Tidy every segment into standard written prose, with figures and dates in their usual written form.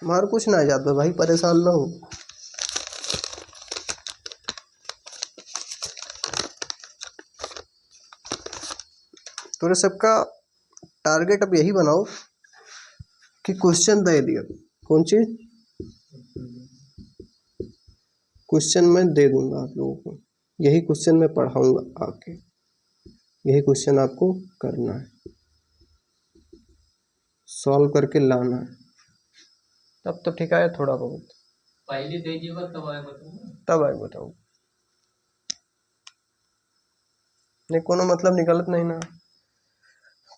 हमारा कुछ ना जाता भाई, परेशान ना हो। तो सबका टारगेट अब यही बनाओ कि क्वेश्चन दे दिया। कौन चीज? क्वेश्चन मैं दे दूंगा आप लोगों को, यही क्वेश्चन मैं पढ़ाऊंगा आके, यही क्वेश्चन आपको करना है, सॉल्व करके लाना है। तब तो ठीक है, थोड़ा बहुत पहले दीजिएगा तब आए बताऊँ। तब आए बताऊँ। नहीं कोनो मतलब निकलत नहीं ना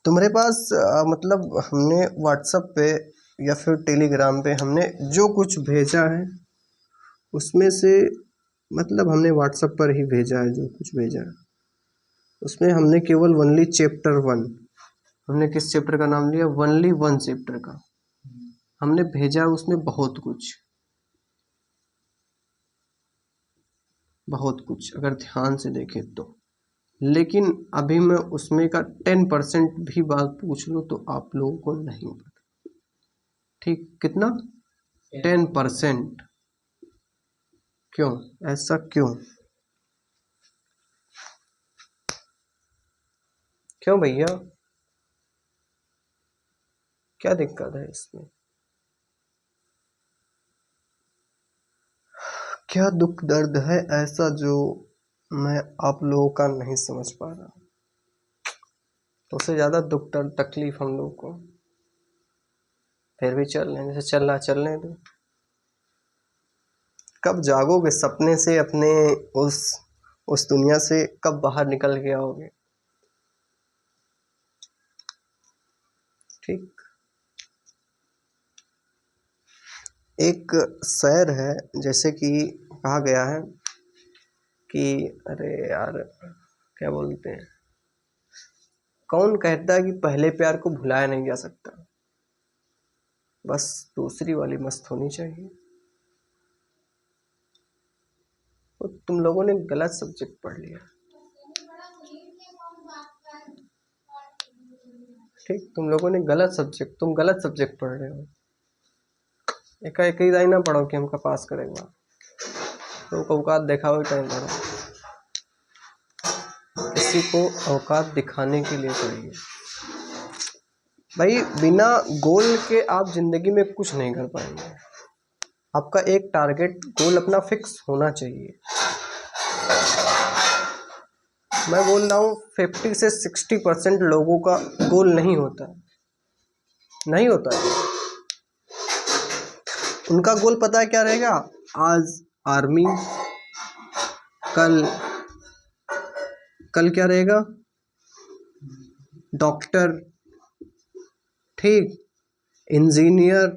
तुम्हारे पास। मतलब हमने व्हाट्सएप पे या फिर टेलीग्राम पे हमने जो कुछ भेजा है उसमें से, मतलब हमने व्हाट्सएप पर ही भेजा है जो कुछ भेजा है, उसमें हमने केवल ओनली चैप्टर 1, हमने किस चैप्टर का नाम लिया? ओनली 1 चैप्टर का हमने भेजा, उसमें बहुत कुछ, बहुत कुछ अगर ध्यान से देखें तो। लेकिन अभी मैं उसमें का 10% भी बात पूछ लूँ तो आप लोगों को नहीं पता। ठीक, कितना? 10%। क्यों ऐसा, क्यों क्यों भैया, क्या दिक्कत है इसमें? क्या दुख दर्द है ऐसा जो मैं आप लोगों का नहीं समझ पा रहा? तो उससे ज्यादा दुख दर्द तकलीफ हम लोग को, फिर भी चल रहे हैं जैसे चल रहा, चलने दो। कब जागोगे सपने से, अपने उस दुनिया से कब बाहर निकल के आओगे? ठीक, एक शेर है, जैसे कि कहा गया है कि, अरे यार क्या बोलते हैं, कौन कहता है कि पहले प्यार को भुलाया नहीं जा सकता, बस दूसरी वाली मस्त होनी चाहिए। तो तुम लोगों ने गलत सब्जेक्ट पढ़ लिया। ठीक, तुम लोगों ने गलत सब्जेक्ट, तुम गलत सब्जेक्ट पढ़ रहे हो। एक ही ना पढ़ो कि हमका पास करेगा, तो औकात देखा हुआ टाइम पढ़ो, किसी को औकात दिखाने के लिए पढ़िए भाई। बिना गोल के आप जिंदगी में कुछ नहीं कर पाएंगे। आपका एक टारगेट गोल अपना फिक्स होना चाहिए। मैं बोल रहा हूँ 50 से 60% लोगों का गोल नहीं होता, नहीं होता है। उनका गोल पता है क्या रहेगा? आज आर्मी, कल कल क्या रहेगा? डॉक्टर, ठीक, इंजीनियर।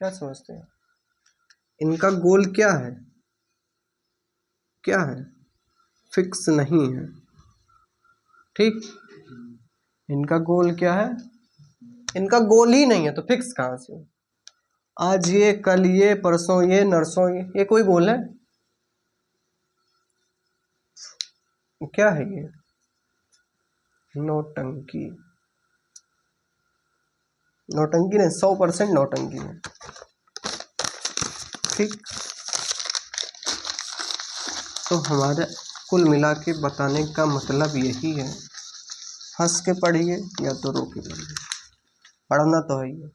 क्या समझते हैं? इनका गोल क्या है? क्या है? फिक्स नहीं है। ठीक, इनका गोल क्या है? इनका गोल ही नहीं है तो फिक्स कहाँ से? आज ये, कल ये, परसों ये, नरसों ये कोई गोल है? क्या है ये? नौटंकी, नौटंकी नहीं, 100% नौटंकी है। ठीक, तो हमारे कुल मिला के बताने का मतलब यही है, हंस के पढ़िए या तो रो के पढ़िए, पढ़ना तो है ही।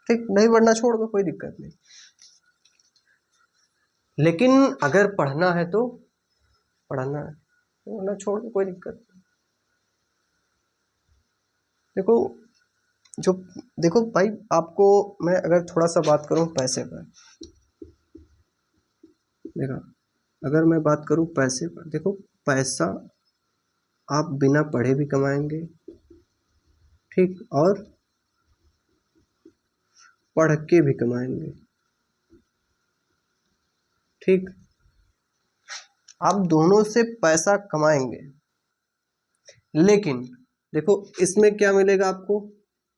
ठीक, नहीं पढ़ना छोड़ दो, कोई दिक्कत नहीं, लेकिन अगर पढ़ना है तो पढ़ना है, पढ़ना छोड़ दो, कोई दिक्कत नहीं। देखो, जो देखो भाई, आपको मैं अगर थोड़ा सा बात करूं पैसे पर, देखो अगर मैं बात करूं पैसे पर, देखो पैसा आप बिना पढ़े भी कमाएंगे, ठीक, और पढ़ के भी कमाएंगे। ठीक, आप दोनों से पैसा कमाएंगे, लेकिन देखो इसमें क्या मिलेगा आपको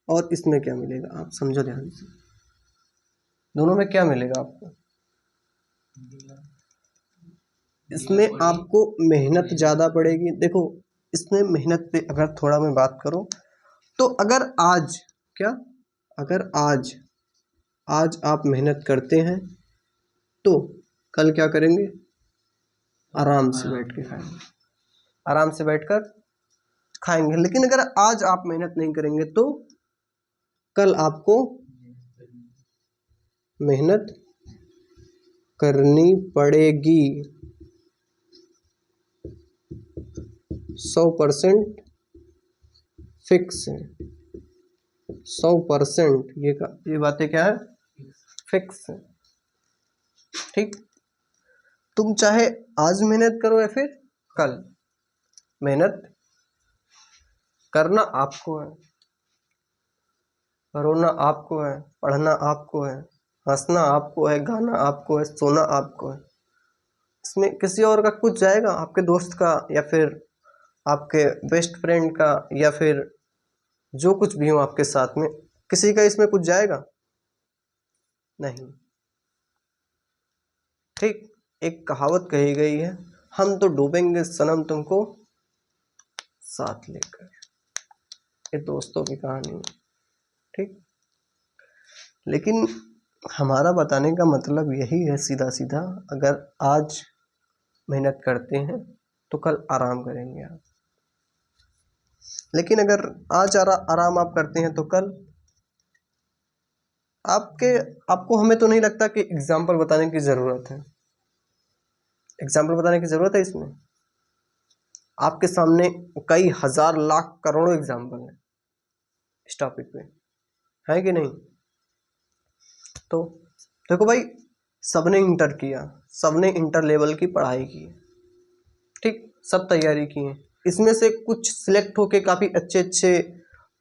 और इसमें क्या मिलेगा, आप समझो ध्यान से। दोनों में क्या मिलेगा आपको? इसमें आपको मेहनत ज़्यादा पड़ेगी। देखो इसमें मेहनत पे अगर थोड़ा मैं बात करूं तो, अगर आज क्या, अगर आज आप मेहनत करते हैं तो कल क्या करेंगे, आराम से बैठ के खाएंगे, आराम से बैठकर खाएंगे। लेकिन अगर आज आप मेहनत नहीं करेंगे तो कल आपको मेहनत करनी पड़ेगी। 100% फिक्स है, 100% ये बातें क्या है, फिक्स है। ठीक, तुम चाहे आज मेहनत करो या फिर कल, मेहनत करना आपको है, रोना आपको है, पढ़ना आपको है, हंसना आपको है, गाना आपको है, सोना आपको है। इसमें किसी और का कुछ जाएगा, आपके दोस्त का या फिर आपके बेस्ट फ्रेंड का या फिर जो कुछ भी हो आपके साथ में, किसी का इसमें कुछ जाएगा नहीं। ठीक, एक कहावत कही गई है, हम तो डूबेंगे सनम तुमको साथ लेकर। ये दोस्तों की कहानी है। ठीक, लेकिन हमारा बताने का मतलब यही है सीधा सीधा, अगर आज मेहनत करते हैं तो कल आराम करेंगे आप। लेकिन अगर आज आराम आप करते हैं तो कल आपको हमें तो नहीं लगता कि एग्जाम्पल बताने की ज़रूरत है, एग्जाम्पल बताने की ज़रूरत है इसमें। आपके सामने कई हजार लाख करोड़ों एग्जाम्पल है इस टॉपिक पे, है कि नहीं। तो देखो भाई, सबने इंटर किया, सबने इंटर लेवल की पढ़ाई की, ठीक, सब तैयारी की है। इसमें से कुछ सिलेक्ट होके काफ़ी अच्छे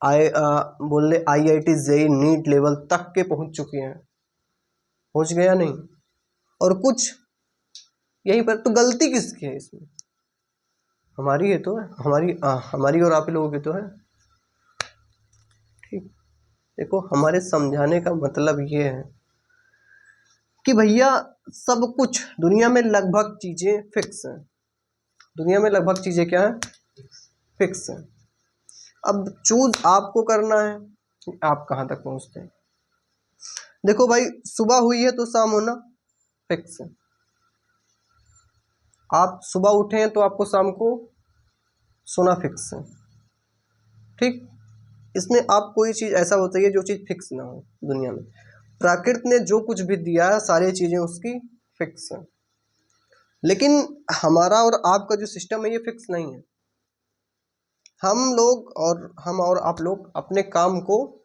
बोल ले IIT जेई नीट लेवल तक के पहुंच चुके हैं, पहुंच गया नहीं, और कुछ यहीं पर। तो गलती किसकी है इसमें, हमारी है तो है, हमारी और आप ही लोगों की तो है। ठीक, देखो हमारे समझाने का मतलब ये है कि भैया सब कुछ दुनिया में लगभग चीजें फिक्स हैं, दुनिया में लगभग चीजें क्या है, फिक्स हैं। अब चूज आपको करना है कि आप कहाँ तक पहुंचते हैं। देखो भाई, सुबह हुई है तो शाम होना फिक्स है, आप सुबह उठे हैं तो आपको शाम को सोना फिक्स है। ठीक, इसमें आप कोई चीज़ ऐसा होता है जो चीज़ फिक्स ना हो दुनिया में। प्रकृति ने जो कुछ भी दिया है सारी चीज़ें उसकी फिक्स है, लेकिन हमारा और आपका जो सिस्टम है ये फिक्स नहीं है। हम और आप लोग अपने काम को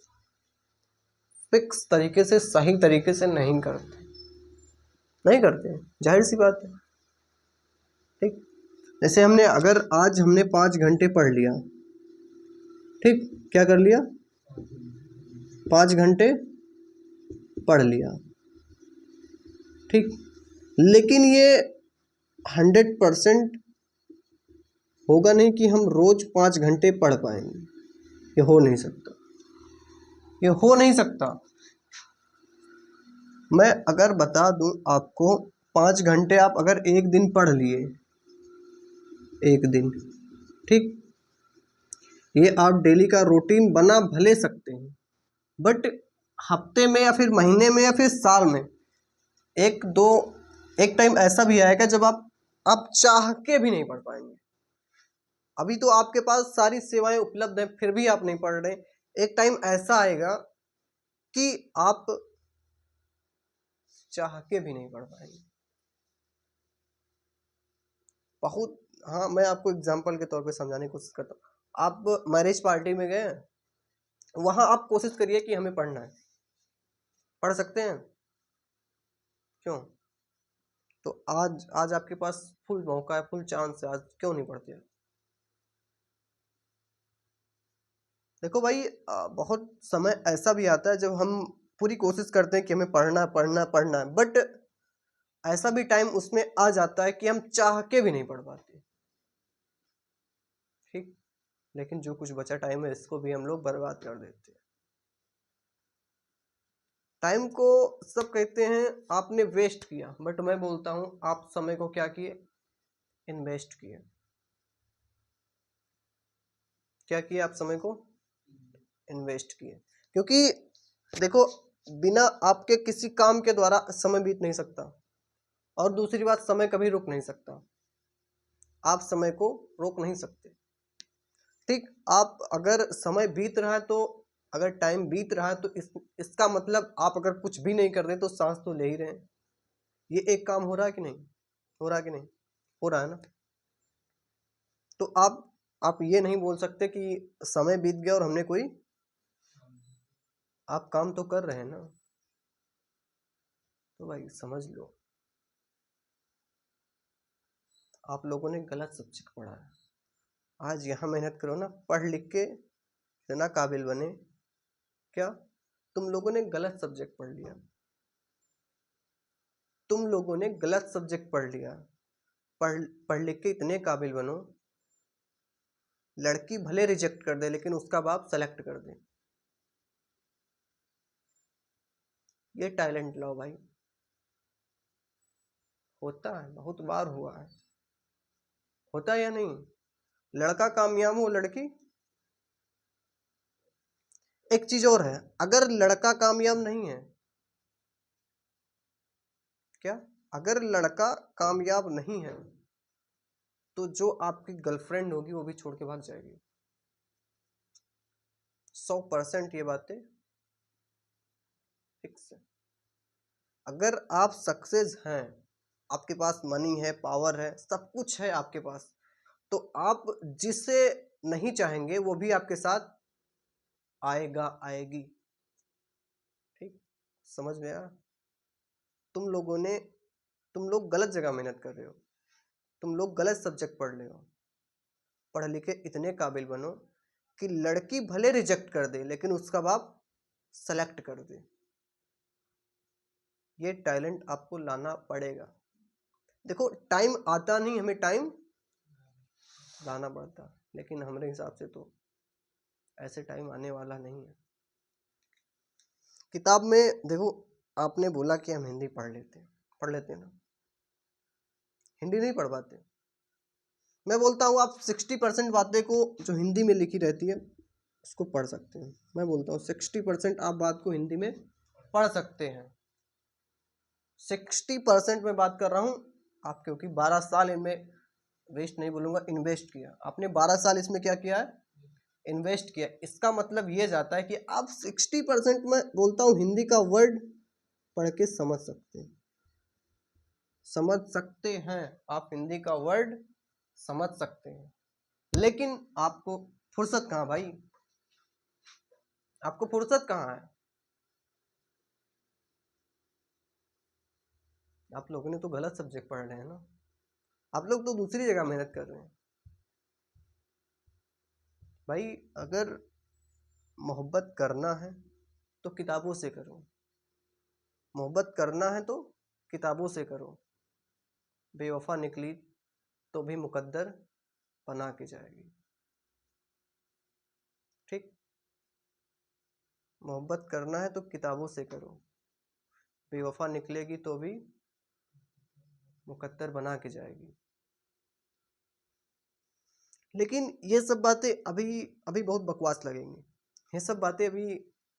फिक्स तरीके से, सही तरीके से नहीं करते, जाहिर सी बात है। ठीक, जैसे अगर आज हमने 5 घंटे पढ़ लिया, ठीक, क्या कर लिया, 5 घंटे पढ़ लिया, ठीक, लेकिन ये 100% होगा नहीं कि हम रोज 5 घंटे पढ़ पाएंगे, ये हो नहीं सकता, ये हो नहीं सकता। मैं अगर बता दूं आपको, 5 घंटे आप अगर एक दिन पढ़ लिए, एक दिन, ठीक, ये आप डेली का रूटीन बना भले सकते हैं, बट हफ्ते में या फिर महीने में या फिर साल में एक टाइम ऐसा भी आएगा जब आप चाह के भी नहीं पढ़ पाएंगे। अभी तो आपके पास सारी सेवाएं उपलब्ध हैं फिर भी आप नहीं पढ़ रहे। एक टाइम ऐसा आएगा कि आप चाह के भी नहीं पढ़ पाएंगे। बहुत, हाँ, मैं आपको एग्जांपल के तौर पे समझाने की कोशिश करता हूँ। आप मैरिज पार्टी में गए, वहां आप कोशिश करिए कि हमें पढ़ना है, पढ़ सकते हैं, क्यों? तो आज आपके पास फुल मौका है, फुल चांस है, आज क्यों नहीं पढ़ते? देखो भाई, बहुत समय ऐसा भी आता है जब हम पूरी कोशिश करते हैं कि हमें पढ़ना पढ़ना पढ़ना है, बट ऐसा भी टाइम उसमें आ जाता है कि हम चाह के भी नहीं पढ़ पाते। ठीक, लेकिन जो कुछ बचा टाइम है इसको भी हम लोग बर्बाद कर देते हैं। टाइम को सब कहते हैं आपने वेस्ट किया, बट मैं बोलता हूं आप समय को क्या किए, इन्वेस्ट किए। क्या किए आप समय को, इन्वेस्ट किए। क्योंकि देखो, बिना आपके किसी काम के द्वारा समय बीत नहीं सकता, और दूसरी बात, समय कभी रुक नहीं सकता। आप समय को रोक नहीं सकते। ठीक, आप अगर समय बीत रहा है तो, अगर टाइम बीत रहा है तो इसका मतलब आप अगर कुछ भी नहीं कर रहे तो सांस तो ले ही रहे हैं। ये एक काम हो रहा है कि नहीं, हो रहा है कि नहीं, हो रहा है ना। तो आप ये नहीं बोल सकते कि समय बीत गया और हमने कोई, आप काम तो कर रहे हैं ना। तो भाई समझ लो, आप लोगों ने गलत सब्जेक्ट पढ़ा है। आज यहाँ मेहनत करो ना, पढ़ लिख के इतना काबिल बने। क्या तुम लोगों ने गलत सब्जेक्ट पढ़ लिया, तुम लोगों ने गलत सब्जेक्ट पढ़ लिया। पढ़ लिख के इतने काबिल बनो, लड़की भले रिजेक्ट कर दे लेकिन उसका बाप सेलेक्ट कर दे। ये टैलेंट लो भाई, होता है, बहुत बार हुआ है। होता है या नहीं? लड़का कामयाब हो, लड़की। एक चीज और है, अगर लड़का कामयाब नहीं है, क्या, अगर लड़का कामयाब नहीं है तो जो आपकी गर्लफ्रेंड होगी वो भी छोड़ के भाग जाएगी। 100% ये बातें फिक्स है। अगर आप सक्सेस हैं, आपके पास मनी है, पावर है, सब कुछ है आपके पास, तो आप जिसे नहीं चाहेंगे वो भी आपके साथ आएगा, आएगी। ठीक, समझ में आया? तुम लोग गलत जगह मेहनत कर रहे हो, तुम लोग गलत सब्जेक्ट पढ़ रहे हो। पढ़ लिखे इतने काबिल बनो कि लड़की भले रिजेक्ट कर दे लेकिन उसका बाप सेलेक्ट कर दे। ये टैलेंट आपको लाना पड़ेगा। देखो, टाइम आता नहीं, हमें टाइम लाना पड़ता, लेकिन हमारे हिसाब से तो ऐसे टाइम आने वाला नहीं है। किताब में देखो, आपने बोला कि हम हिंदी पढ़ लेते हैं ना, हिंदी नहीं पढ़ पाते। मैं बोलता हूँ आप 60% बातें को जो हिंदी में लिखी रहती है उसको पढ़ सकते हैं। मैं बोलता हूँ 60% आप बात को हिंदी में पढ़ सकते हैं। 60% में बात कर रहा हूँ आप, क्योंकि 12 साल इनमें वेस्ट नहीं बोलूँगा, इन्वेस्ट किया आपने। 12 साल इसमें क्या किया है, इन्वेस्ट किया। इसका मतलब ये जाता है कि आप 60% में बोलता हूँ हिंदी का वर्ड पढ़ के समझ सकते हैं। आप हिंदी का वर्ड समझ सकते हैं, लेकिन आपको फुर्सत कहाँ भाई, आपको फुर्सत कहाँ है? आप लोगों ने तो गलत सब्जेक्ट पढ़ रहे हैं ना, आप लोग तो दूसरी जगह मेहनत कर रहे हैं। भाई अगर मोहब्बत करना है तो किताबों से करो, मोहब्बत करना है तो किताबों से करो। बेवफा निकली तो भी मुकद्दर बना के जाएगी। ठीक, मोहब्बत करना है तो किताबों से करो, बेवफा निकलेगी तो भी मुकद्दर बना के जाएगी। लेकिन ये सब बातें अभी अभी बहुत बकवास लगेंगी, ये सब बातें अभी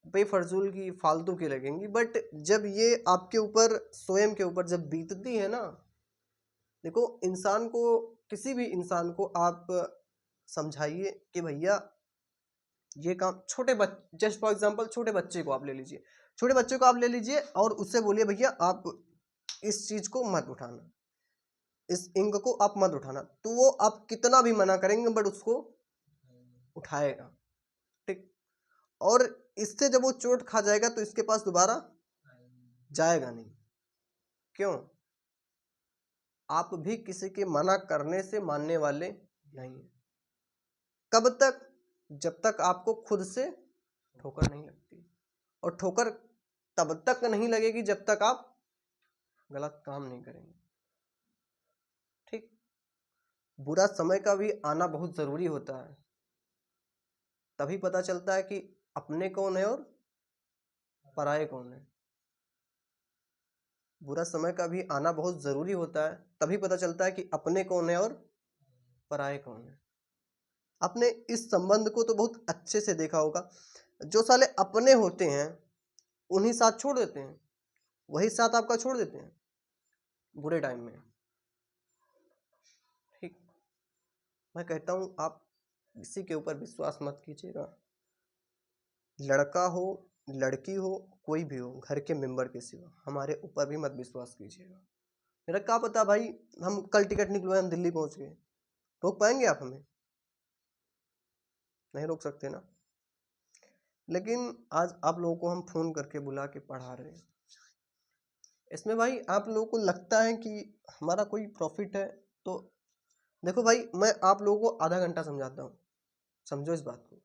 बेफजूल की, फालतू की लगेंगी, बट जब ये आपके ऊपर, स्वयं के ऊपर जब बीतती है ना, देखो इंसान को, किसी भी इंसान को आप समझाइए कि भैया ये काम, जस्ट फॉर एग्जांपल छोटे बच्चे को आप ले लीजिए, छोटे बच्चे को आप ले लीजिए और उससे बोलिए भैया आप इस चीज को मत उठाना, इस इंक को आप मत उठाना, तो वो आप कितना भी मना करेंगे बट उसको उठाएगा। ठीक, और इससे जब वो चोट खा जाएगा तो इसके पास दोबारा जाएगा नहीं। क्यों? आप भी किसी के मना करने से मानने वाले नहीं। कब तक? जब तक आपको खुद से ठोकर नहीं लगती, और ठोकर तब तक नहीं लगेगी जब तक आप गलत काम नहीं करेंगे। ठीक, बुरा समय का भी आना बहुत जरूरी होता है, तभी पता चलता है कि अपने कौन है और पराये कौन है। बुरा समय का भी आना बहुत जरूरी होता है, तभी पता चलता है कि अपने कौन है और पराये कौन है। आपने इस संबंध को तो बहुत अच्छे से देखा होगा। जो साले अपने होते हैं उन्हीं साथ छोड़ देते हैं, वही साथ आपका छोड़ देते हैं बुरे टाइम में। ठीक, मैं कहता हूँ आप किसी के ऊपर विश्वास मत कीजिएगा, लड़का हो लड़की हो कोई भी हो, घर के मेंबर के सिवा हमारे ऊपर भी मत विश्वास कीजिएगा। मेरा क्या पता भाई, हम कल टिकट निकलवाए हम दिल्ली पहुंच गए, रोक पाएंगे आप हमें? नहीं रोक सकते ना। लेकिन आज आप लोगों को हम फोन करके बुला के पढ़ा रहे हैं, इसमें भाई आप लोगों को लगता है कि हमारा कोई प्रॉफिट है? तो देखो भाई, मैं आप लोगों को आधा घंटा समझाता हूँ, समझो इस बात को।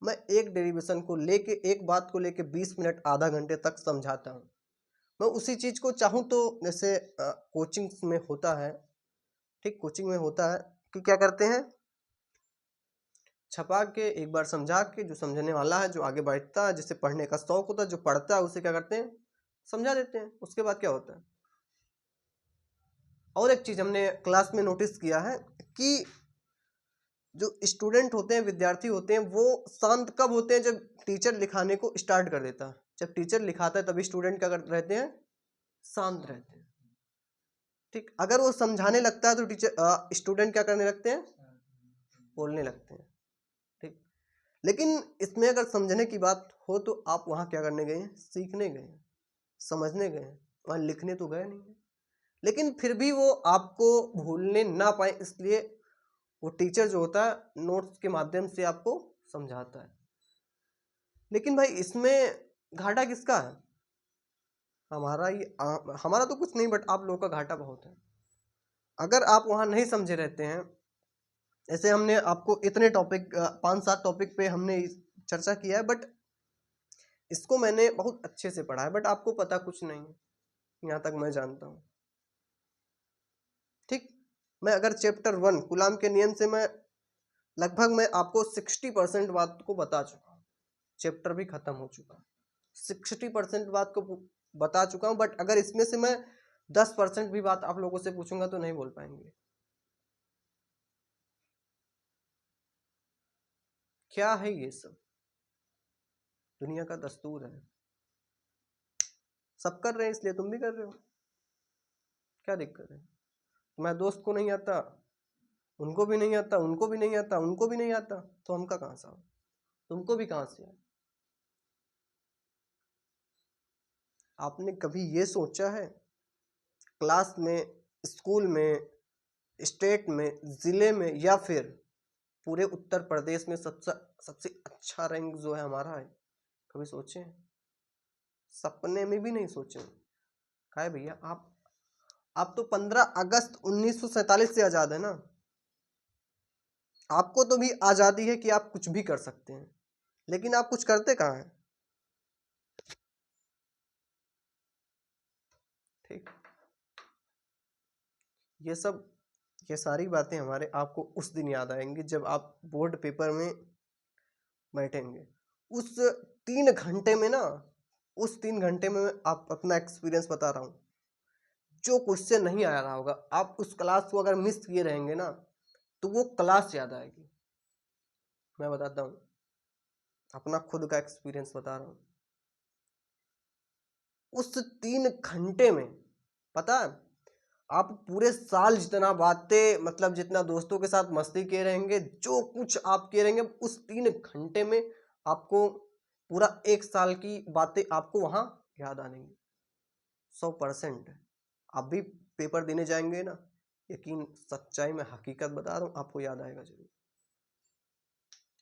मैं एक डेरिवेशन को लेके, एक बात को लेके 20 मिनट आधा घंटे तक समझाता हूँ। मैं उसी चीज को चाहूँ तो जैसे कोचिंग में होता है, ठीक, कोचिंग में होता है कि क्या करते हैं, छपा के एक बार समझा के, जो समझने वाला है, जो आगे बैठता है, जिसे पढ़ने का शौक होता है, जो पढ़ता है, उसे क्या करते हैं, समझा देते हैं। उसके बाद क्या होता है, और एक चीज हमने क्लास में नोटिस किया है कि जो स्टूडेंट होते हैं, विद्यार्थी होते हैं, वो शांत कब होते हैं? जब टीचर लिखाने को स्टार्ट कर देता है। जब टीचर लिखाता है तभी स्टूडेंट क्या रहते हैं, शांत रहते हैं। ठीक, अगर वो समझाने लगता है तो टीचर स्टूडेंट क्या करने लगते हैं, बोलने लगते हैं। ठीक, लेकिन इसमें अगर समझने की बात हो तो आप वहाँ क्या करने गए हैं, सीखने गए हैं, समझने गए हैं, वहाँ लिखने तो गए नहीं है। लेकिन फिर भी वो आपको भूलने ना पाए, इसलिए वो टीचर जो होता है नोट्स के माध्यम से आपको समझाता है। लेकिन भाई इसमें घाटा किसका है? हमारा ही। हमारा तो कुछ नहीं, बट आप लोगों का घाटा बहुत है। अगर आप वहाँ नहीं समझे रहते हैं, ऐसे हमने आपको इतने टॉपिक 5-7 टॉपिक पे हमने चर्चा किया है, बट इसको मैंने बहुत अच्छे से पढ़ा है, बट आपको पता कुछ नहीं है, यहाँ तक मैं जानता हूँ। ठीक, मैं अगर चैप्टर 1 गुलाम के नियम से मैं लगभग मैं आपको 60% बात को बता चुका हूँ, चैप्टर भी खत्म हो चुका है, 60% बात को बता चुका हूँ। बट अगर इसमें से मैं 10% भी बात आप लोगों से पूछूंगा तो नहीं बोल पाएंगे। क्या है ये सब? दुनिया का दस्तूर है, सब कर रहे हैं इसलिए तुम भी कर रहे हो। क्या दिक्कत है? तुम्हारे दोस्त को नहीं आता, उनको भी नहीं आता, उनको भी नहीं आता, उनको भी नहीं आता, तो हमका कहाँ से आओ, तुमको भी कहाँ से आए? आपने कभी ये सोचा है क्लास में, स्कूल में, स्टेट में, जिले में, या फिर पूरे उत्तर प्रदेश में सबसे सबसे अच्छा रैंक जो है हमारा है? कभी सोचे? सपने में भी नहीं सोचे। क्या है भैया, आप तो 15 अगस्त 1947 से आजाद है ना। आपको तो भी आजादी है कि आप कुछ भी कर सकते हैं, लेकिन आप कुछ करते कहाँ हैं? ठीक, ये सारी बातें हमारे आपको उस दिन याद आएंगी जब आप बोर्ड पेपर में बैठेंगे। उस 3 घंटे में ना, उस 3 घंटे में आप अपना एक्सपीरियंस बता रहा हूँ, जो क्वेश्चन नहीं आ रहा होगा, आप उस क्लास को अगर मिस किए रहेंगे ना, तो वो क्लास याद आएगी। मैं बताता हूँ, अपना खुद का एक्सपीरियंस बता रहा हूँ। उस 3 घंटे में पता है, आप पूरे साल जितना बातें, मतलब जितना दोस्तों के साथ मस्ती किए रहेंगे, जो कुछ आप किए रहेंगे, उस 3 घंटे में आपको पूरा 1 साल की बातें आपको वहां याद आनेंगी 100%। आप भी पेपर देने जाएंगे ना, यकीन, सच्चाई में हकीकत बता रहा हूँ, आपको याद आएगा जरूर।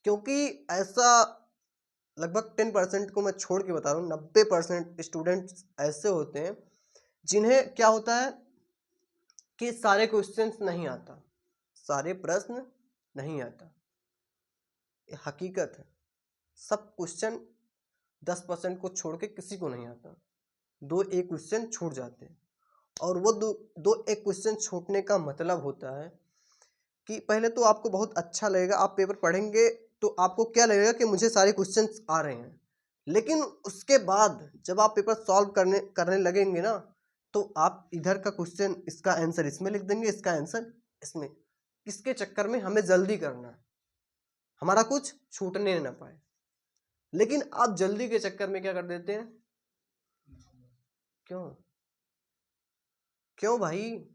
क्योंकि ऐसा लगभग 10% को मैं छोड़ के बता रहा हूँ, 90% स्टूडेंट्स ऐसे होते हैं जिन्हें क्या होता है कि सारे क्वेश्चंस नहीं आता, सारे प्रश्न नहीं आता। ये हकीकत है, सब क्वेश्चन 10% को छोड़ के किसी को नहीं आता, 2-1 क्वेश्चन छूट जाते हैं। और वो 2-1 क्वेश्चन छूटने का मतलब होता है कि पहले तो आपको बहुत अच्छा लगेगा, आप पेपर पढ़ेंगे तो आपको क्या लगेगा कि मुझे सारे क्वेश्चंस आ रहे हैं। लेकिन उसके बाद जब आप पेपर सॉल्व करने लगेंगे ना, तो आप इधर का क्वेश्चन, इसका आंसर इसमें लिख देंगे, इसका आंसर इसमें। किसके चक्कर में? हमें जल्दी करना है, हमारा कुछ छूटने ना पाए। लेकिन आप जल्दी के चक्कर में क्या कर देते हैं? क्यों? क्यों भाई?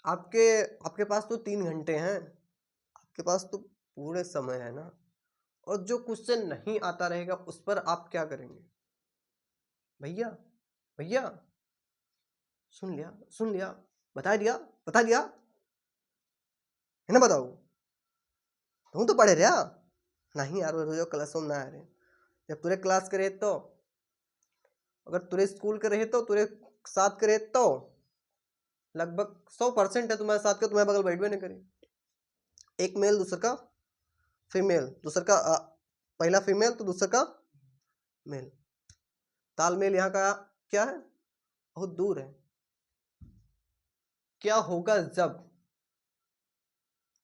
आपके आपके पास तो 3 घंटे हैं, आपके पास तो पूरे समय है ना। और जो क्वेश्चन नहीं आता रहेगा उस पर आप क्या करेंगे? भैया भैया, सुन लिया, बता दिया है ना, बताओ तुम तो पढ़े रहा नहीं यार, रोज क्लास में ना आ रहे। जब तुरे क्लास करे तो, अगर तुरे स्कूल के रहे तो तुरे साथ करे तो लगभग 100% है तुम्हारे साथ का, तुम्हारे बगल बैठ भी नहीं करे। एक मेल दूसरा का फीमेल, दूसरा का पहला फीमेल तो दूसरा का मेल। तालमेल यहाँ का क्या है? बहुत दूर है। क्या होगा जब,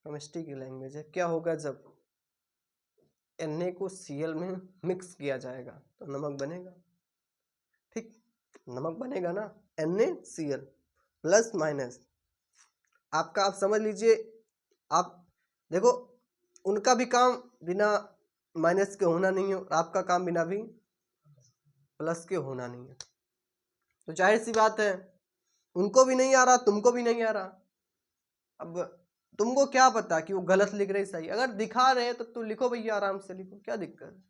केमिस्ट्री की लैंग्वेज है, क्या होगा जब Na को Cl में मिक्स किया जाएगा तो नमक बनेगा। ठीक, नमक बनेगा ना, NaCl प्लस माइनस। आपका आप समझ लीजिए, आप देखो उनका भी काम बिना माइनस के होना नहीं है और आपका काम बिना भी प्लस के होना नहीं है। तो जाहिर सी बात है, उनको भी नहीं आ रहा, तुमको भी नहीं आ रहा। अब तुमको क्या पता कि वो गलत लिख रहे सही? अगर दिखा रहे तो लिखो भैया, आराम से लिखो, क्या दिक्कत है?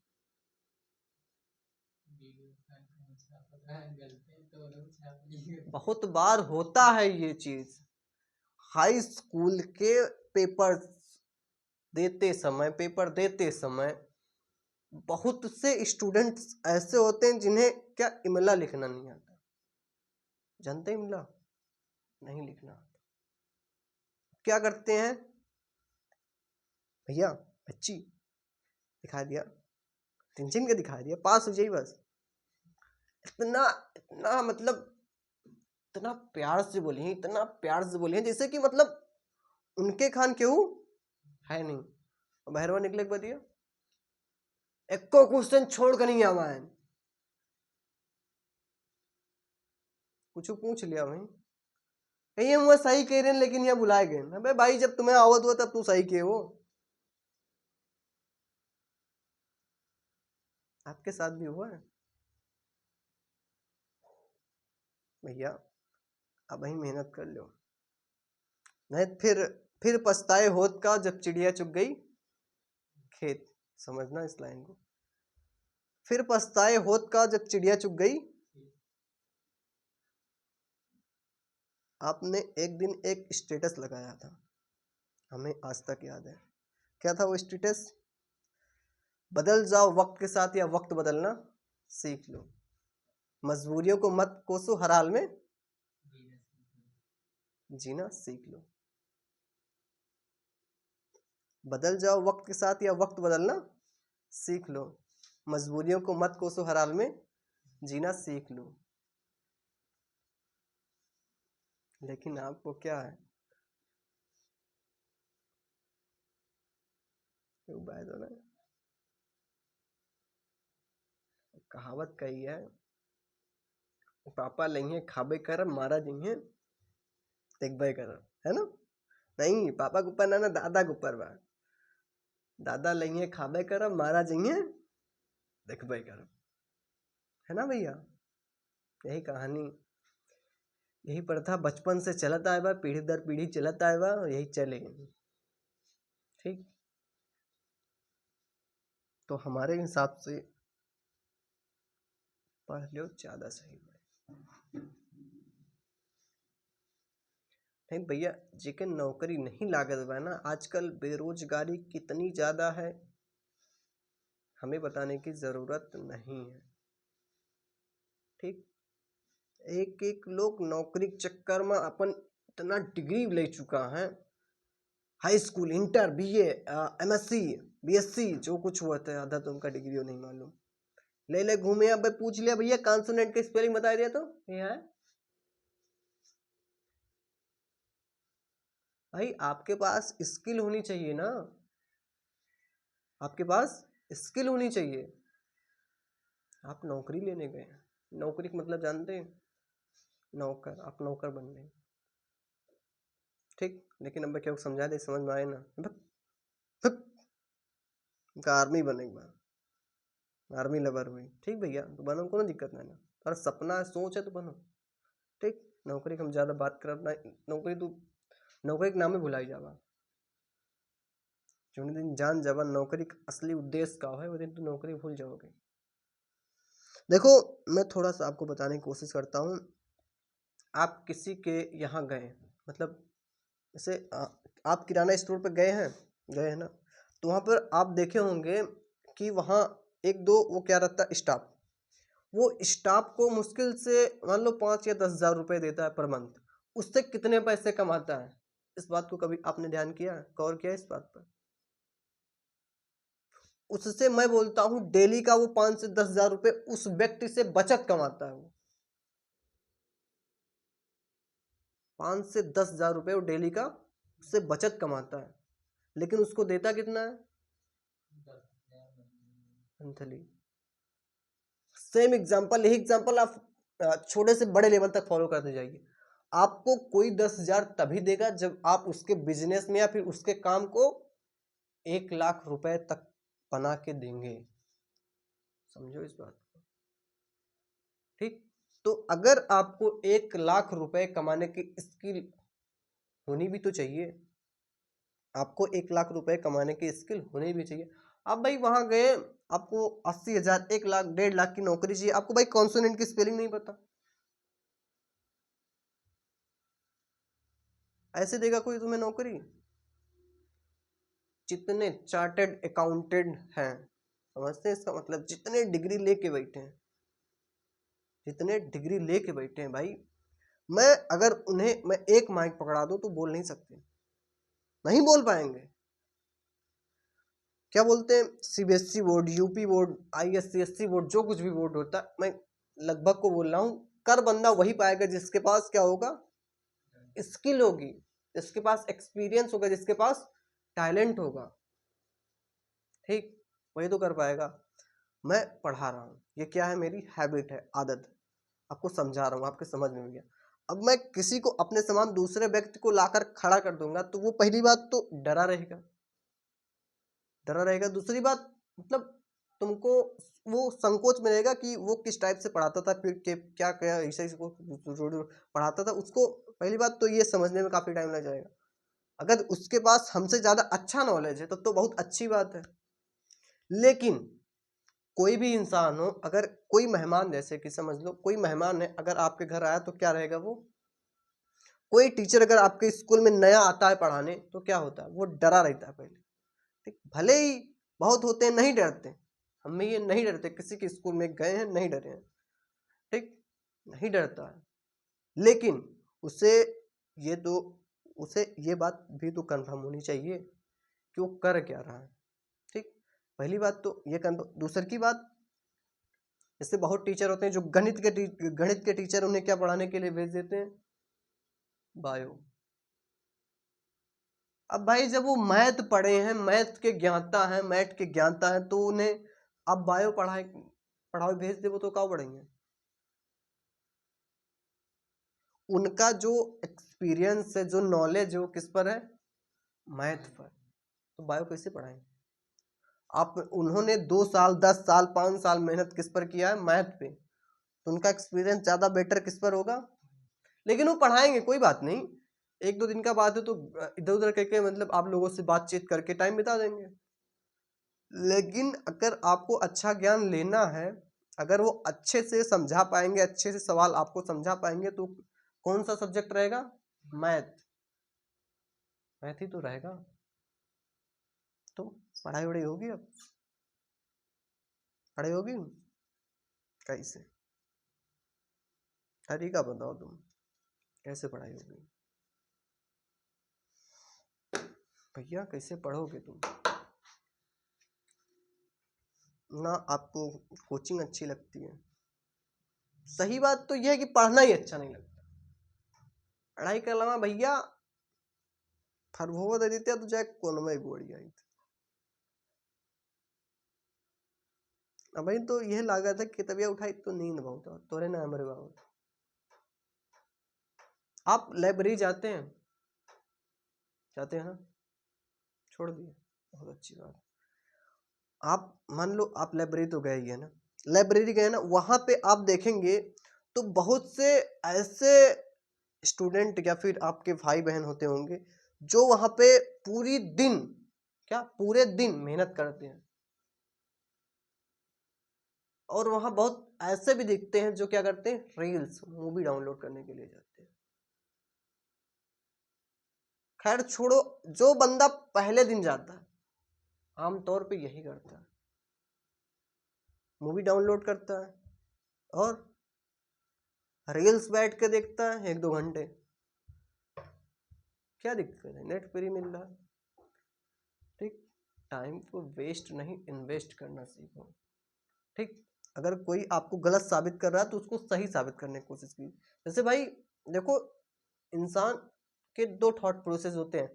बहुत बार होता है ये चीज। हाई स्कूल के पेपर देते समय बहुत से स्टूडेंट्स ऐसे होते हैं जिन्हें क्या इमला लिखना नहीं आता। जानते हैं इमला? नहीं लिखना आता। क्या करते हैं भैया, बच्ची दिखा दिया, टेंशन का दिखा दिया, पास हो जाए बस। इतना इतना मतलब इतना प्यार से बोले, इतना प्यार से बोले जैसे कि मतलब उनके खान क्यों है नहीं। भैरवा निकले बदिया, एको क्वेश्चन छोड़ कर नहीं आवा है। कुछ पूछ लिया भाई, कहीं हम सही कह रहे हैं लेकिन यह बुलाए गए। अबे भाई, जब तुम्हें आवत हुआ तब तू सही कहे हो। आपके साथ भी हुआ है भैया, अब वही मेहनत कर लो, नहीं फिर पछताए होत का जब चिड़िया चुग गई खेत। समझना इस लाइन को, फिर पछताए होत का जब चिड़िया चुग गई। आपने एक दिन एक स्टेटस लगाया था, हमें आज तक याद है। क्या था वो स्टेटस? बदल जाओ वक्त के साथ या वक्त बदलना सीख लो, मजबूरियों को मत कोसो, हर हाल में जीना सीख लो। बदल जाओ वक्त के साथ या वक्त बदलना सीख लो, मजबूरियों को मत कोसो, हर हाल में जीना सीख लो। लेकिन आपको क्या है, दो ना, कहावत कही है, पापा लेंगे खाबे कर मारा जिंगे देखबे कर, है ना? नहीं, पापा के ऊपर ना, दादा के ऊपर बा। दादा लेंगे खाबे कर मारा जिंगे देखबे कर, है ना भैया? यही कहानी, यही प्रथा बचपन से चलता आए बा, पीढ़ी दर पीढ़ी चलता आए बा, यही चलेगी। ठीक, तो हमारे हिसाब से पढ़ लो ज्यादा सही है। नहीं भैया, जेके नौकरी नहीं लागत बा ना, आजकल बेरोजगारी कितनी ज्यादा है हमें बताने की जरूरत नहीं है। ठीक, एक एक लोग नौकरी के चक्कर में अपन इतना डिग्री ले चुका है, high school, inter, BA, MSc, BSc, जो कुछ हुआ था, आधा तो उनका डिग्री नहीं मालूम। ले ले घूमे, अब पूछ लिया भैया कॉन्सोनेंट का स्पेलिंग बता दिया तो ये है। भाई आपके पास स्किल होनी चाहिए ना, आपके पास स्किल होनी चाहिए। आप नौकरी लेने गए, नौकरी का मतलब जानते हैं? नौकर, आप नौकर बन गए। ठीक, लेकिन अब क्या समझा दे, समझ में आए ना? का आर्मी बनेगा, आर्मी लवर हुई, ठीक भैया, तो बनो, कोनो दिक्कत नहीं ना, और सपना है, सोच है तो बनो, ठीक। नौकरी की हम ज़्यादा बात करब ना, नौकरी तो नौकरी के नाम में भुलाई जावा, जो दिन जान जावा नौकरी का असली उद्देश्य का है, वो दिन तो नौकरी भूल जाओगे। देखो, मैं थोड़ा सा आपको बताने की कोशिश करता हूँ। आप किसी के यहाँ गए, मतलब जैसे आप किराना स्टोर पर गए हैं ना, तो वहाँ पर आप देखे होंगे कि वहाँ एक दो वो क्या रहता है, स्टाफ, वो स्टाफ को मुश्किल से मान लो 5 या 10 हज़ार रुपये देता है पर मंथ, उससे कितने पैसे कमाता है, इस बात को कभी आपने ध्यान किया, गौर किया इस बात पर? उससे मैं बोलता हूँ डेली का वो 5 से 10 हज़ार रुपये उस व्यक्ति से बचत कमाता है, वो 5 से 10 हज़ार रुपये वो डेली का उससे बचत कमाता है, लेकिन उसको देता कितना है, मंथली। सेम एग्जांपल, यही एग्जांपल आप छोटे से बड़े लेवल तक फॉलो करते जाइए। आपको कोई 10 हज़ार तभी देगा जब आप उसके बिजनेस में या फिर उसके काम को 1 लाख रुपए तक बना के देंगे, समझो इस बात को, ठीक। तो अगर आपको 1 लाख रुपए कमाने की स्किल होनी भी तो चाहिए, आपको 1 लाख रुपए कमाने की स्किल होनी भी चाहिए। आप भाई वहां गए, आपको 80 हज़ार, 1 लाख, 1.5 लाख की नौकरी चाहिए, आपको भाई कॉन्सोनेंट की स्पेलिंग नहीं पता, ऐसे देगा कोई तुम्हें नौकरी? जितने चार्टेड अकाउंटेंट हैं, समझते हैं इसका मतलब, जितने डिग्री लेके बैठे हैं, जितने डिग्री लेके बैठे हैं भाई, मैं अगर उन्हें मैं एक माइक पकड़ा दूं तो बोल नहीं सकते, नहीं बोल पाएंगे। क्या बोलते हैं, CBSE board, UP board, ISCSC board, जो कुछ भी बोर्ड होता है, मैं लगभग को बोल रहा हूँ, कर बंदा वही पाएगा जिसके पास क्या होगा, स्किल होगी, जिसके पास एक्सपीरियंस होगा, जिसके पास टैलेंट होगा, ठीक, वही तो कर पाएगा। मैं पढ़ा रहा हूँ, ये क्या है, मेरी हैबिट है, आदत, आपको समझा रहा हूँ, आपके समझ में गया। अब मैं किसी को अपने समान दूसरे व्यक्ति को लाकर खड़ा कर दूंगा तो वो पहली बात तो डरा रहेगा, डरा रहेगा, दूसरी बात मतलब तुमको वो संकोच में रहेगा कि वो किस टाइप से पढ़ाता था, फिर क्या क्या ऐसे पढ़ाता था, उसको पहली बात तो ये समझने में काफी टाइम लग जाएगा। अगर उसके पास हमसे ज्यादा अच्छा नॉलेज है तब तो बहुत अच्छी बात है, लेकिन कोई भी इंसान हो, अगर कोई मेहमान, जैसे कि समझ लो कोई मेहमान है, अगर आपके घर आया तो क्या रहेगा, वो कोई टीचर अगर आपके स्कूल में नया आता है पढ़ाने तो क्या होता है, वो डरा रहता है पहले, ठीक, भले ही बहुत होते हैं नहीं डरते, हम में ये नहीं डरते, किसी के स्कूल में गए हैं नहीं डरे हैं, ठीक, नहीं डरता है, लेकिन उसे ये तो उसे ये बात भी तो कंफर्म होनी चाहिए कि वो कर क्या रहा है, ठीक, पहली बात तो ये कंफर्म। दूसरी की बात, जैसे बहुत टीचर होते हैं जो गणित के टीचर, उन्हें क्या पढ़ाने के लिए भेज देते हैं, बायो। अब भाई जब वो मैथ पढ़े हैं, मैथ के ज्ञाता हैं, मैथ के ज्ञाता हैं, तो उन्हें अब बायो पढ़ाओ भेज दे, वो तो क्या पढ़ेंगे, उनका जो एक्सपीरियंस है, जो नॉलेज है, वो किस पर है, मैथ पर, तो बायो कैसे पढ़ाएंगे आप? उन्होंने 2 साल, 10 साल, 5 साल मेहनत किस पर किया है, मैथ पे, तो उनका एक्सपीरियंस ज्यादा बेटर किस पर होगा, लेकिन वो पढ़ाएंगे, कोई बात नहीं, 1-2 दिन का बात है तो इधर उधर करके मतलब आप लोगों से बातचीत करके टाइम बिता देंगे। लेकिन अगर आपको अच्छा ज्ञान लेना है, अगर वो अच्छे से समझा पाएंगे, अच्छे से सवाल आपको समझा पाएंगे, तो कौन सा सब्जेक्ट रहेगा, मैथ, मैथ ही तो रहेगा। तो पढ़ाई वढ़ाई होगी, अब पढ़ाई होगी कैसे, तरीका बताओ तुम, कैसे पढ़ाई होगी भैया, कैसे पढ़ोगे तुम? ना आपको कोचिंग अच्छी लगती है, सही बात तो यह है कि पढ़ना ही अच्छा नहीं लगता, पढ़ाई के अलावा भैया फरभो दे देते तो जाए कौन में गोड़ी आई थी। अब भाई तो यह लागत है कि तबिया उठाई तो नींद बहुत तोरे ना हमारे बाबू। आप लाइब्रेरी जाते हैं ना, छोड़ दिए, बहुत अच्छी बात। आप मान लो आप लाइब्रेरी तो गए ही है ना, लाइब्रेरी गए ना, वहाँ पे आप देखेंगे तो बहुत से ऐसे स्टूडेंट या फिर आपके भाई बहन होते होंगे जो वहाँ पे पूरी दिन, क्या पूरे दिन मेहनत करते हैं। और वहाँ बहुत ऐसे भी दिखते हैं जो क्या करते हैं, रील्स मूवी डाउनलोड करने के लिए जाते हैं। खैर छोड़ो, जो बंदा पहले दिन जाता है आमतौर पे यही करता है, मूवी डाउनलोड करता है और रील्स बैठ के देखता है 1-2 घंटे। क्या दिक्कत है, नेट फ्री मिल रहा है। ठीक, टाइम को वेस्ट नहीं, इन्वेस्ट करना सीखो। ठीक, अगर कोई आपको गलत साबित कर रहा है तो उसको सही साबित करने की कोशिश कीजिए। जैसे भाई देखो, इंसान के 2 थॉट प्रोसेस होते हैं।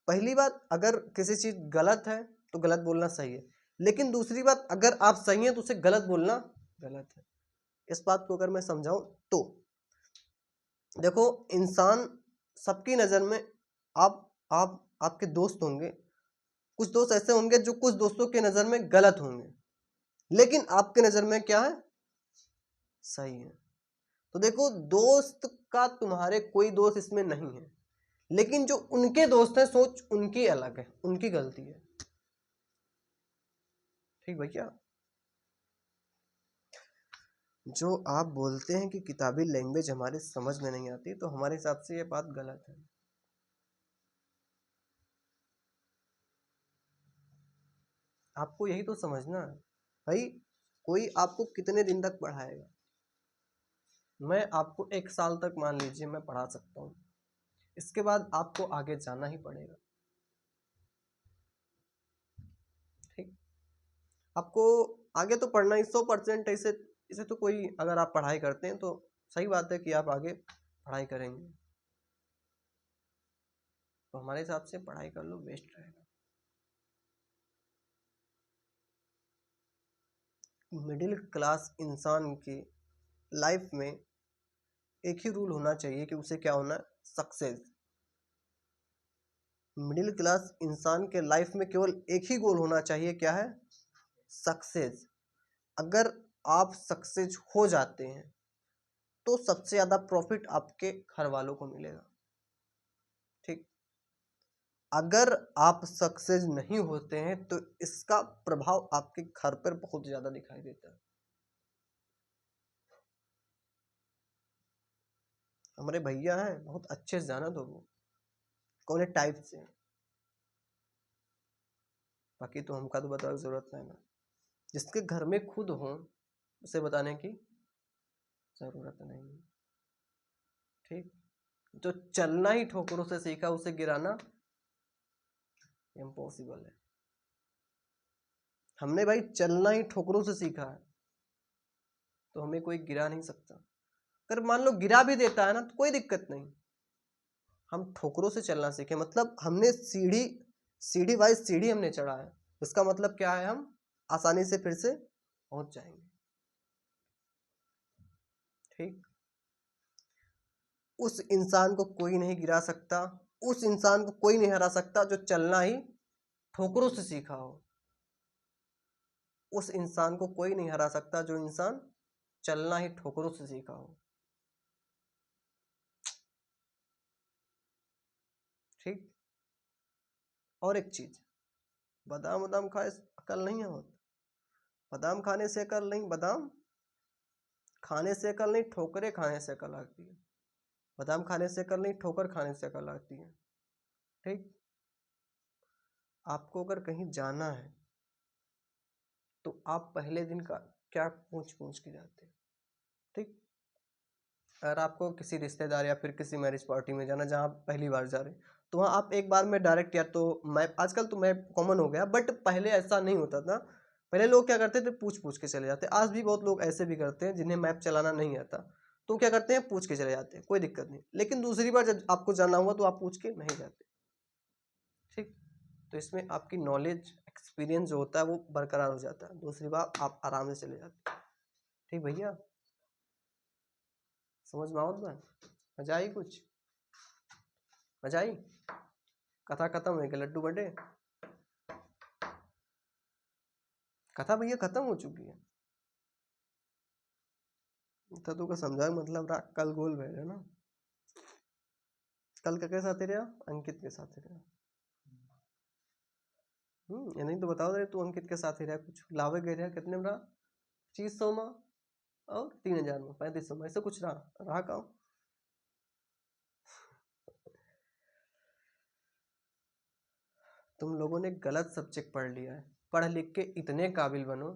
पहली बात, अगर किसी चीज गलत है तो गलत बोलना सही है, लेकिन दूसरी बात, अगर आप सही हैं तो उसे गलत बोलना गलत है। इस बात को अगर मैं समझाऊं तो देखो, इंसान सबकी नजर में, आप आपके दोस्त होंगे, कुछ दोस्त ऐसे होंगे जो कुछ दोस्तों के नजर में गलत होंगे, लेकिन आपके नजर में क्या है, सही है। तो देखो, दोस्त का तुम्हारे कोई दोस्त इसमें नहीं है, लेकिन जो उनके दोस्त हैं सोच उनकी अलग है, उनकी गलती है। ठीक भैया, जो आप बोलते हैं कि किताबी लैंग्वेज हमारे समझ में नहीं आती, तो हमारे हिसाब से ये बात गलत है। आपको यही तो समझना है भाई, कोई आपको कितने दिन तक पढ़ाएगा। मैं आपको 1 साल तक मान लीजिए मैं पढ़ा सकता हूँ, इसके बाद आपको आगे जाना ही पड़ेगा। ठीक, आपको आगे तो पढ़ना ही 100%। ऐसे इसे तो कोई, अगर आप पढ़ाई करते हैं तो सही बात है कि आप आगे पढ़ाई करेंगे, तो हमारे हिसाब से पढ़ाई कर लो, बेस्ट रहेगा। मिडिल क्लास इंसान की लाइफ में एक ही रूल होना चाहिए कि उसे क्या होना है, सक्सेस। मिडिल क्लास इंसान के लाइफ में केवल एक ही गोल होना चाहिए, क्या है, सक्सेस। अगर आप सक्सेस हो जाते हैं तो सबसे ज्यादा प्रॉफिट आपके घर वालों को मिलेगा। ठीक, अगर आप सक्सेस नहीं होते हैं तो इसका प्रभाव आपके घर पर बहुत ज्यादा दिखाई देता है। हमारे भैया हैं, बहुत अच्छे से जाना तो वो कौन टाइप से हैं। बाकी तो हमका तो बताने की जरूरत नहीं ना, जिसके घर में खुद हो उसे बताने की जरूरत नहीं। ठीक, जो चलना ही ठोकरों से सीखा उसे गिराना इम्पॉसिबल है। हमने भाई चलना ही ठोकरों से सीखा है, तो हमें कोई गिरा नहीं सकता। अगर मान लो गिरा भी देता है ना तो कोई दिक्कत नहीं, हम ठोकरों से चलना सीखे, मतलब हमने सीढ़ी सीढ़ी वाइज सीढ़ी हमने चढ़ा है, इसका मतलब क्या है, हम आसानी से फिर से पहुंच जाएंगे। ठीक, उस इंसान को कोई नहीं गिरा सकता, उस इंसान को कोई नहीं हरा सकता जो चलना ही ठोकरों से सीखा हो। उस इंसान को कोई नहीं हरा सकता जो इंसान चलना ही ठोकरों से सीखा हो। ठीक, और एक चीज, बादाम बादाम खाए से अकल नहीं होती, बादाम खाने से अकल नहीं, बादाम खाने से अकल नहीं, ठोकरे खाने से अकल आती है। बादाम खाने से अकल नहीं, ठोकर खाने से अकल आती है। ठीक, आपको अगर कहीं जाना है तो आप पहले दिन का क्या पूछ पूछ के जाते हैं। ठीक, अगर आपको किसी रिश्तेदार या फिर किसी मैरिज पार्टी में जाना जहाँ आप पहली बार जा रहे हैं, तो वहाँ आप एक बार में डायरेक्ट, या तो मैप, आजकल तो मैप कॉमन हो गया, बट पहले ऐसा नहीं होता था। पहले लोग क्या करते थे, पूछ पूछ के चले जाते। आज भी बहुत लोग ऐसे भी करते हैं जिन्हें मैप चलाना नहीं आता, तो क्या करते हैं, पूछ के चले जाते हैं, कोई दिक्कत नहीं। लेकिन दूसरी बार जब आपको जाना हुआ तो आप पूछ के नहीं जाते। ठीक, तो इसमें आपकी नॉलेज एक्सपीरियंस जो होता है वो बरकरार हो जाता है, दूसरी बार आप आराम से चले जाते हैं। ठीक भैया, समझ में आवत बा, मजा आई, कुछ मजा आई, कथा खत्म है कि लड्डू बटे। कथा भैया खत्म हो चुकी है। तो का समझा मतलब रहा, कल गोल भेजा ना, कल के साथ ही रहा, अंकित के साथ ही रहा। ये नहीं तो बताओ दे, तू अंकित के साथ ही रहा, कुछ लावे गए रहा, कितने में रहा? 2500 में और 3000 में, 3500 में, ऐसे कुछ रहा काम। तुम लोगों ने गलत सब्जेक्ट पढ़ लिया है। पढ़ लिख के इतने काबिल बनो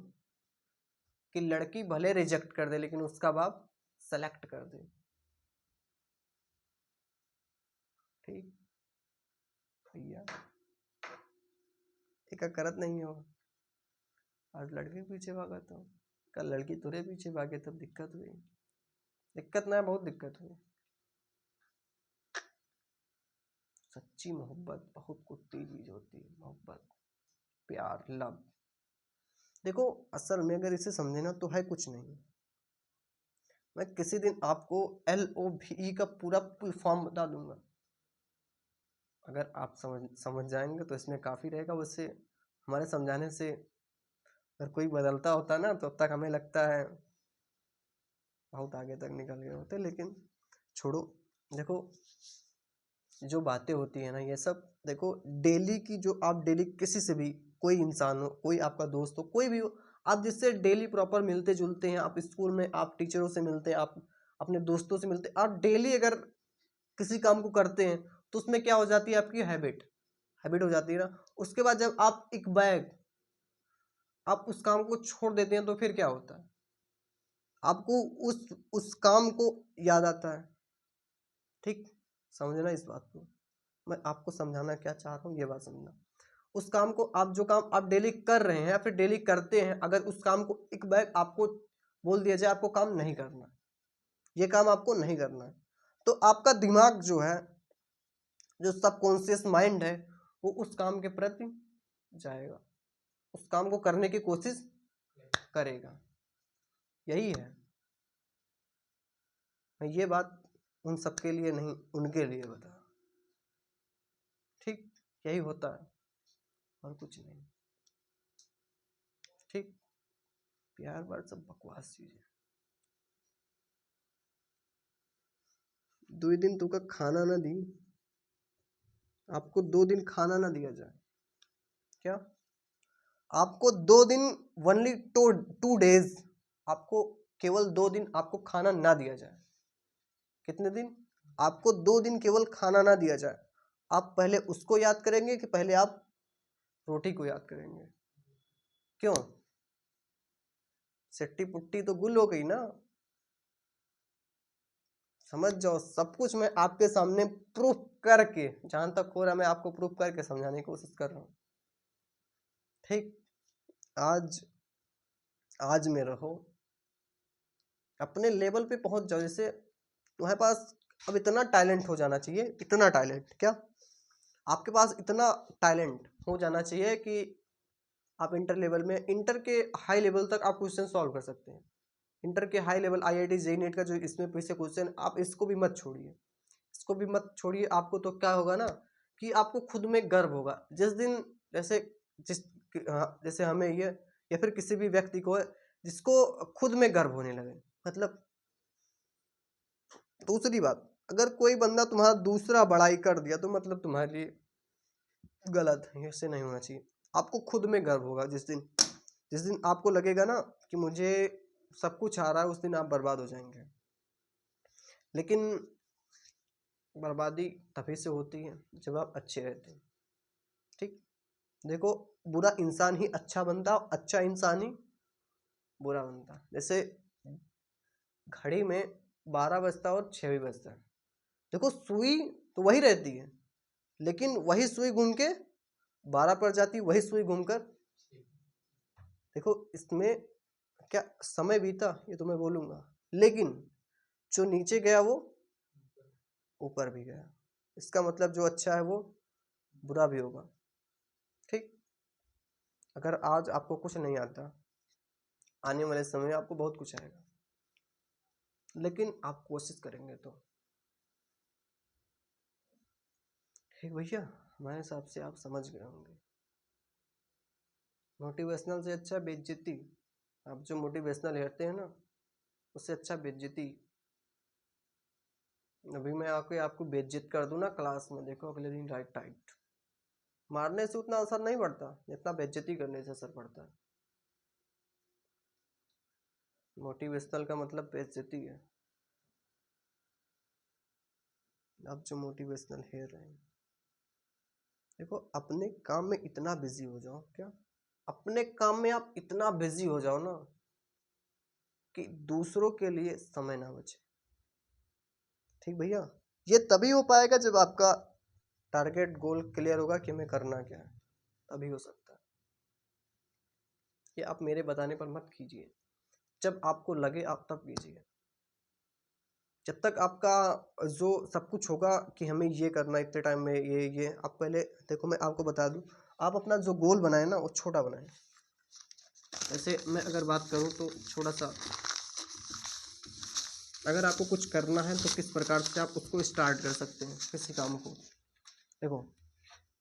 कि लड़की भले रिजेक्ट कर दे लेकिन उसका बाप सेलेक्ट कर दे। ठीक भैया, एक करत नहीं हो। आज लड़के के पीछे भागा तो कल लड़की तुरे पीछे भागे, तब दिक्कत हुई। दिक्कत ना, बहुत दिक्कत हुई। सच्ची मोहब्बत बहुत कुत्ती चीज होती है। मोहब्बत, प्यार, लव। देखो असल में अगर इसे समझे ना तो है कुछ नहीं। मैं किसी दिन आपको LOVE का पूरा फुल फॉर्म बता दूंगा। अगर आप समझ जाएंगे तो इसमें काफ़ी रहेगा। वैसे हमारे समझाने से अगर कोई बदलता होता ना तो अब तक हमें लगता है बहुत आगे तक निकल गए होते, लेकिन छोड़ो। देखो जो बातें होती है ना, ये सब देखो डेली की, जो आप डेली किसी से भी, कोई इंसान हो, कोई आपका दोस्त हो, कोई भी हो, आप जिससे डेली प्रॉपर मिलते जुलते हैं, आप स्कूल में आप टीचरों से मिलते हैं, आप अपने दोस्तों से मिलते हैं, आप डेली अगर किसी काम को करते हैं तो उसमें क्या हो जाती है, आपकी हैबिट हो जाती है ना। उसके बाद जब आप एक बैग आप उस काम को छोड़ देते हैं तो फिर क्या होता है, आपको उस काम को याद आता है। ठीक, समझना इस बात को। मैं आपको समझाना क्या चाह रहा हूँ, ये बात समझना। उस काम को आप, जो काम आप डेली कर रहे हैं या फिर डेली करते हैं, अगर उस काम को एक बार आपको बोल दिया जाए आपको काम नहीं करना, ये काम आपको नहीं करना है, तो आपका दिमाग जो है, जो सबकॉन्शियस माइंड है, वो उस काम के प्रति जाएगा, उस काम को करने की कोशिश करेगा। यही है। मैं ये बात उन सबके लिए नहीं, उनके लिए बता। ठीक, यही होता है और कुछ नहीं। ठीक, प्यार बार सब बकवास चीज है। 2 दिन तुका खाना ना दी, आपको 2 दिन खाना ना दिया जाए, क्या आपको 2 दिन, ओनली 2 डेज, आपको केवल 2 दिन आपको खाना ना दिया जाए। कितने दिन? आपको 2 दिन केवल खाना ना दिया जाए, आप पहले उसको याद करेंगे कि पहले आप रोटी को याद करेंगे? क्यों? सिट्टी पुट्टी तो गुल हो गई ना। समझ जाओ, सब कुछ मैं आपके सामने प्रूफ करके, जहां तक हो रहा मैं आपको प्रूफ करके समझाने की कोशिश कर रहा हूँ। ठीक, आज में रहो, अपने लेवल पे पहुंच जाओ। जैसे तुम्हारे पास अब इतना टैलेंट हो जाना चाहिए, इतना टैलेंट, क्या आपके पास इतना टैलेंट हो जाना चाहिए कि आप इंटर लेवल में, इंटर के हाई लेवल तक आप क्वेश्चन सॉल्व कर सकते हैं। इंटर के high level IIT JEE net का जो इसमें पैसे क्वेश्चन, आप इसको भी मत छोड़िए, इसको भी मत छोड़िए। आपको तो क्या होगा ना कि आपको खुद में गर्व होगा जिस दिन, जैसे जैसे हमें ये, या फिर किसी भी व्यक्ति को जिसको खुद में गर्व होने लगे। मतलब दूसरी बात, अगर कोई बंदा तुम्हारा दूसरा बड़ाई कर दिया तो मतलब तुम्हारे लिए गलत है, ऐसे नहीं होना चाहिए। आपको खुद में गर्व होगा जिस दिन आपको लगेगा ना कि मुझे सब कुछ आ रहा है, उस दिन आप बर्बाद हो जाएंगे। लेकिन बर्बादी तभी से होती है जब आप अच्छे रहते हैं। ठीक, देखो बुरा इंसान ही अच्छा बनता, अच्छा इंसान ही बुरा बनता। जैसे घड़ी में 12 बजता और 6 भी बजता है, देखो सुई तो वही रहती है, लेकिन वही सुई घूम के 12 पर जाती, वही सुई घूमकर, देखो इसमें क्या समय बीता ये तो मैं बोलूंगा, लेकिन जो नीचे गया वो ऊपर भी गया। इसका मतलब जो अच्छा है वो बुरा भी होगा। ठीक, अगर आज आपको कुछ नहीं आता, आने वाले समय में आपको बहुत कुछ आएगा, लेकिन आप कोशिश करेंगे तो। ठीक भैया, हमारे हिसाब से आप समझ गए होंगे। मोटिवेशनल से अच्छा बेइज्जती। आप जो मोटिवेशनल हेरते हैं ना, उससे अच्छा बेइज्जती। अभी मैं आके आपको बेइज्जत कर दूं ना क्लास में, देखो अगले दिन राइट टाइट। मारने से उतना असर नहीं पड़ता जितना बेइज्जती करने से असर पड़ता है। मोटिवेशनल का मतलब बेइज्जती है। आप जो मोटिवेशनल हेर रहे हैं, देखो अपने काम में इतना बिजी हो जाओ, क्या अपने काम में आप इतना बिजी हो जाओ ना कि दूसरों के लिए समय ना बचे। ठीक भैया, ये तभी हो पाएगा जब आपका टारगेट गोल क्लियर होगा कि हमें करना क्या है, तभी हो सकता है। ये आप मेरे बताने पर मत कीजिए, जब आपको लगे आप तब कीजिए। जब तक आपका जो सब कुछ होगा कि हमें ये करना इतने टाइम में, ये आप पहले देखो, मैं आपको बता दूं, आप अपना जो गोल बनाए ना वो छोटा बनाए। जैसे मैं अगर बात करूं तो थोड़ा सा, अगर आपको कुछ करना है तो किस प्रकार से आप उसको स्टार्ट कर सकते हैं किसी काम को। देखो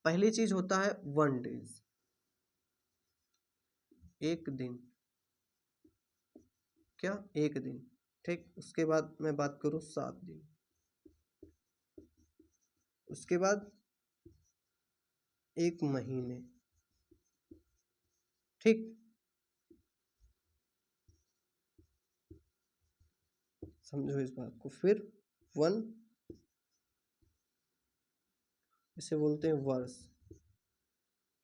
पहली चीज होता है 1 डेज, एक दिन, क्या एक दिन। ठीक, उसके बाद मैं बात करूं 7 दिन, उसके बाद 1 महीने। ठीक, समझो इस बात को। फिर 1, इसे बोलते हैं वर्ष।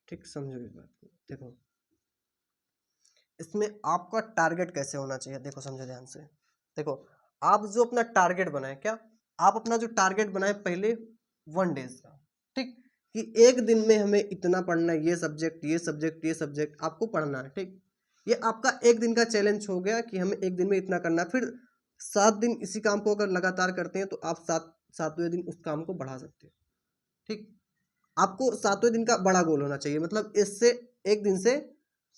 ठीक, समझो इस बात को। देखो इसमें आपका टारगेट कैसे होना चाहिए, देखो समझो ध्यान से। देखो आप जो अपना टारगेट बनाए, क्या आप अपना जो टारगेट बनाए पहले 1 डेज का, ठीक, कि एक दिन में हमें इतना पढ़ना है, ये सब्जेक्ट ये सब्जेक्ट ये सब्जेक्ट आपको पढ़ना है। ठीक, ये आपका एक दिन का चैलेंज हो गया कि हमें एक दिन में इतना करना है। फिर 7 दिन इसी काम को अगर लगातार करते हैं तो आप 7वें दिन उस काम को बढ़ा सकते हैं। ठीक, आपको 7वें दिन का बड़ा गोल होना चाहिए, मतलब इससे एक दिन से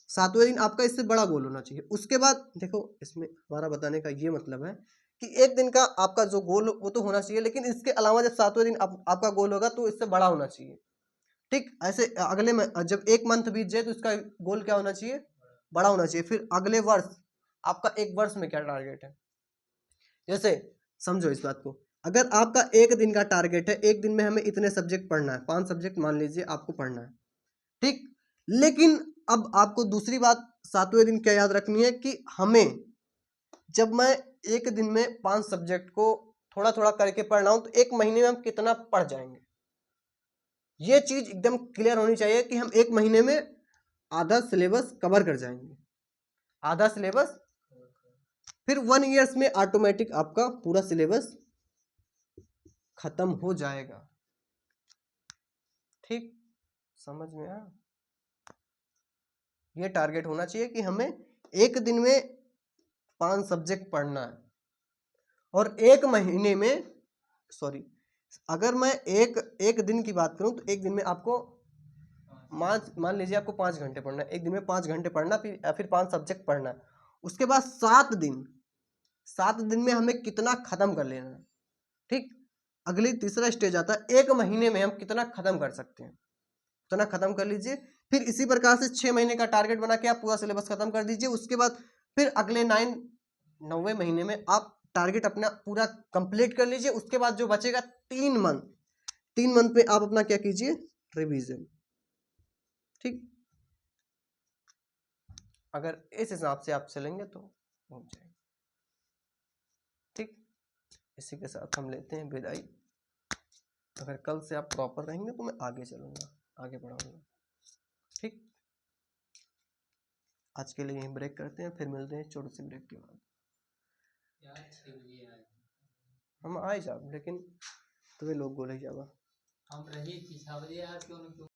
7वें दिन आपका इससे बड़ा गोल होना चाहिए। उसके बाद देखो इसमें हमारा बताने का ये मतलब है कि एक दिन का आपका जो गोल वो तो होना चाहिए, लेकिन इसके अलावा जब 7वें दिन आपका गोल होगा तो इससे बड़ा होना चाहिए। ठीक, ऐसे अगले में जब एक मंथ बीत जाए तो इसका गोल क्या होना चाहिए, बड़ा होना चाहिए। फिर अगले वर्ष आपका एक वर्ष में क्या टारगेट है, जैसे समझो इस बात को। अगर आपका एक दिन का टारगेट है, एक दिन में हमें इतने सब्जेक्ट पढ़ना है, 5 सब्जेक्ट मान लीजिए आपको पढ़ना है। ठीक, लेकिन अब आपको दूसरी बात 7वें दिन क्या याद रखनी है कि हमें, जब मैं एक दिन में 5 सब्जेक्ट को थोड़ा थोड़ा करके पढ़ रहा हूं तो एक महीने में हम कितना पढ़ जाएंगे, ये चीज एकदम क्लियर होनी चाहिए कि हम एक महीने में आधा सिलेबस कवर कर जाएंगे, आधा सिलेबस। फिर 1 ईयर्स में ऑटोमेटिक आपका पूरा सिलेबस खत्म हो जाएगा। ठीक, समझ में आया। ये टारगेट होना चाहिए कि हमें एक दिन में 5 सब्जेक्ट पढ़ना है, और एक महीने में, सॉरी, अगर मैं एक दिन की बात करूं तो एक दिन में आपको मान लीजिए आपको 5 घंटे पढ़ना है, एक दिन में 5 घंटे पढ़ना, फिर 5 सब्जेक्ट पढ़ना है। उसके बाद 7 दिन में हमें कितना खत्म कर लेना है। ठीक, अगली तीसरा स्टेज आता है, एक महीने में हम कितना खत्म कर सकते हैं, उतना खत्म कर लीजिए। फिर इसी प्रकार से 6 महीने का टारगेट बना के आप पूरा सिलेबस खत्म कर दीजिए। उसके बाद फिर अगले 9वें महीने में आप टारगेट अपना पूरा कंप्लीट कर लीजिए। उसके बाद जो बचेगा 3 मंथ में आप अपना क्या कीजिए, रिवीजन। ठीक, अगर इस हिसाब से आप चलेंगे तो हो जाएगा। ठीक, इसी के साथ हम लेते हैं विदाई। अगर कल से आप प्रॉपर रहेंगे तो मैं आगे चलूंगा, आगे बढ़ाऊंगा। ठीक, आज के लिए यहीं ब्रेक करते हैं, फिर मिलते हैं छोटे से ब्रेक के बाद। यार 6 बजे आए हम आए जाब, लेकिन तुम्हें लोग बोले जाबा हम रही थी 6 बजे यार, क्यों